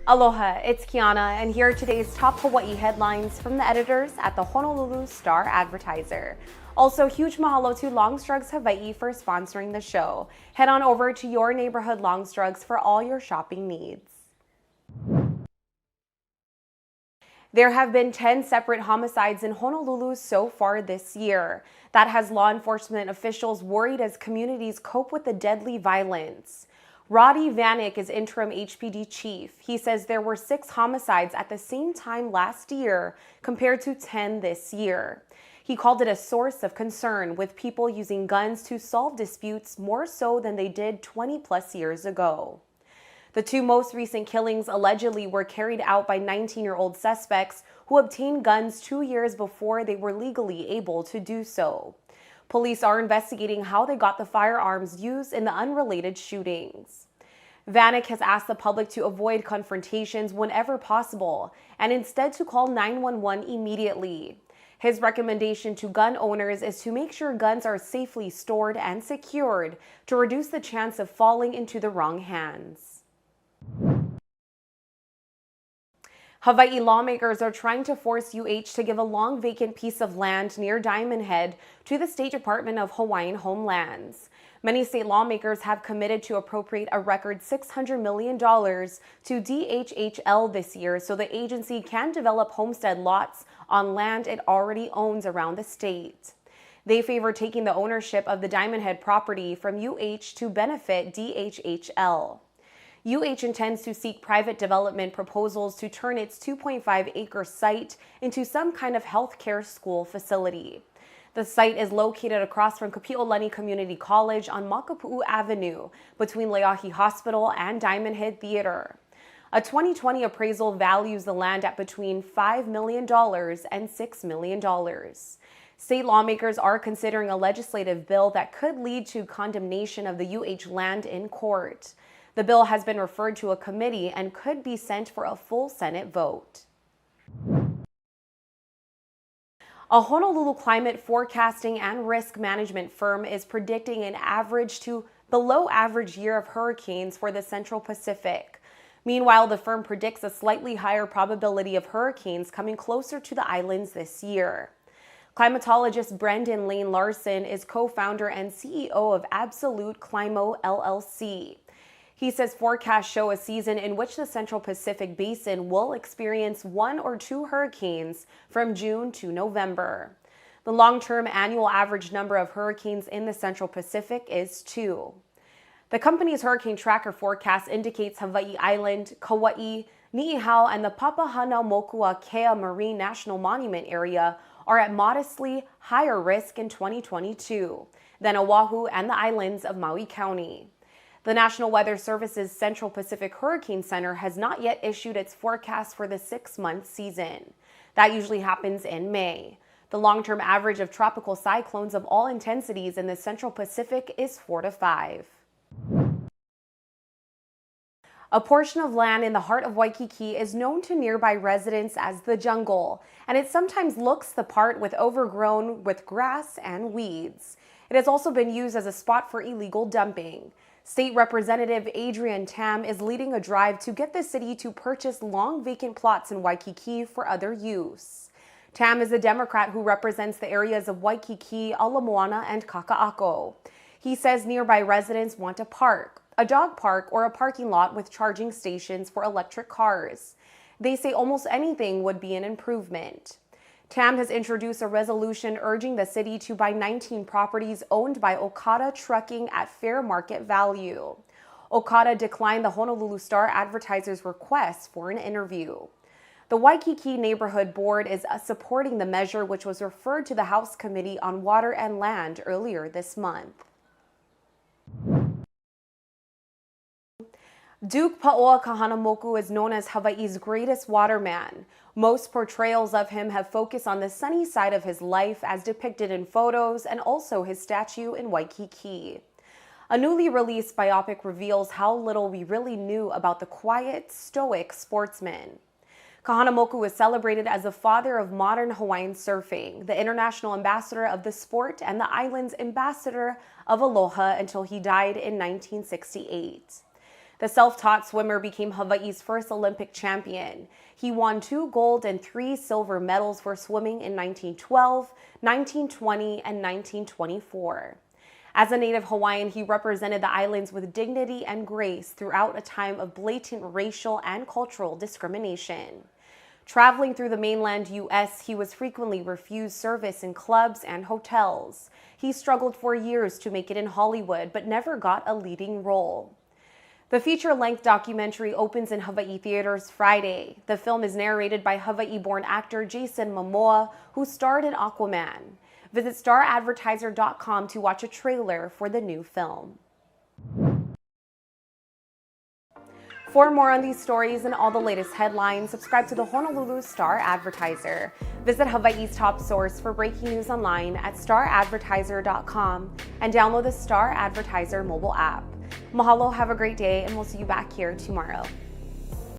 Aloha, it's Kiana, and here are today's top Hawaii headlines from the editors at the Honolulu Star-Advertiser. Also, huge mahalo to Longstrugs Hawaii for sponsoring the show. Head on over to your neighborhood Longstrugs for all your shopping needs. There have been 10 separate homicides in Honolulu so far this year. That has law enforcement officials worried as communities cope with the deadly violence. Rade Vanic is interim HPD chief. He says there were 6 homicides at the same time last year compared to 10 this year. He called it a source of concern, with people using guns to solve disputes more so than they did 20-plus years ago. The 2 most recent killings allegedly were carried out by 19-year-old suspects who obtained guns 2 years before they were legally able to do so. Police are investigating how they got the firearms used in the unrelated shootings. Vanic has asked the public to avoid confrontations whenever possible and instead to call 911 immediately. His recommendation to gun owners is to make sure guns are safely stored and secured to reduce the chance of falling into the wrong hands. Hawaii lawmakers are trying to force UH to give a long vacant piece of land near Diamond Head to the State Department of Hawaiian Homelands. Many state lawmakers have committed to appropriate a record $600 million to DHHL this year so the agency can develop homestead lots on land it already owns around the state. They favor taking the ownership of the Diamond Head property from UH to benefit DHHL. UH intends to seek private development proposals to turn its 2.5-acre site into some kind of healthcare school facility. The site is located across from Kapi'olani Community College on Makapu'u Avenue, between Leahi Hospital and Diamond Head Theater. A 2020 appraisal values the land at between $5 million and $6 million. State lawmakers are considering a legislative bill that could lead to condemnation of the UH land in court. The bill has been referred to a committee and could be sent for a full Senate vote. A Honolulu climate forecasting and risk management firm is predicting an average to below average year of hurricanes for the Central Pacific. Meanwhile, the firm predicts a slightly higher probability of hurricanes coming closer to the islands this year. Climatologist Brendan Lane Larson is co-founder and CEO of Absolute Climo LLC. He says forecasts show a season in which the Central Pacific Basin will experience 1 or 2 hurricanes from June to November. The long-term annual average number of hurricanes in the Central Pacific is 2. The company's hurricane tracker forecast indicates Hawaii Island, Kauai, Niihau, and the Papahanaumokuakea Kea Marine National Monument area are at modestly higher risk in 2022 than Oahu and the islands of Maui County. The National Weather Service's Central Pacific Hurricane Center has not yet issued its forecast for the 6-month season. That usually happens in May. The long-term average of tropical cyclones of all intensities in the Central Pacific is 4 to 5. A portion of land in the heart of Waikiki is known to nearby residents as the jungle, and it sometimes looks the part with overgrown with grass and weeds. It has also been used as a spot for illegal dumping. State Representative Adrian Tam is leading a drive to get the city to purchase long vacant plots in Waikiki for other use. Tam is a Democrat who represents the areas of Waikiki, Ala Moana, and Kaka'ako. He says nearby residents want a park, a dog park, or a parking lot with charging stations for electric cars. They say almost anything would be an improvement. Tam has introduced a resolution urging the city to buy 19 properties owned by Okada Trucking at fair market value. Okada declined the Honolulu Star-Advertiser's request for an interview. The Waikiki Neighborhood Board is supporting the measure, which was referred to the House Committee on Water and Land earlier this month. Duke Paoa Kahanamoku is known as Hawaii's greatest waterman. Most portrayals of him have focused on the sunny side of his life as depicted in photos and also his statue in Waikiki. A newly released biopic reveals how little we really knew about the quiet, stoic sportsman. Kahanamoku is celebrated as the father of modern Hawaiian surfing, the international ambassador of the sport, and the island's ambassador of aloha until he died in 1968. The self-taught swimmer became Hawaii's first Olympic champion. He won 2 gold and 3 silver medals for swimming in 1912, 1920, and 1924. As a native Hawaiian, he represented the islands with dignity and grace throughout a time of blatant racial and cultural discrimination. Traveling through the mainland U.S., he was frequently refused service in clubs and hotels. He struggled for years to make it in Hollywood, but never got a leading role. The feature-length documentary opens in Hawaii theaters Friday. The film is narrated by Hawaii-born actor Jason Momoa, who starred in Aquaman. Visit Star-Advertiser.com to watch a trailer for the new film. For more on these stories and all the latest headlines, subscribe to the Honolulu Star-Advertiser. Visit Hawaii's top source for breaking news online at Star-Advertiser.com and download the Star-Advertiser mobile app. Mahalo, have a great day, and we'll see you back here tomorrow.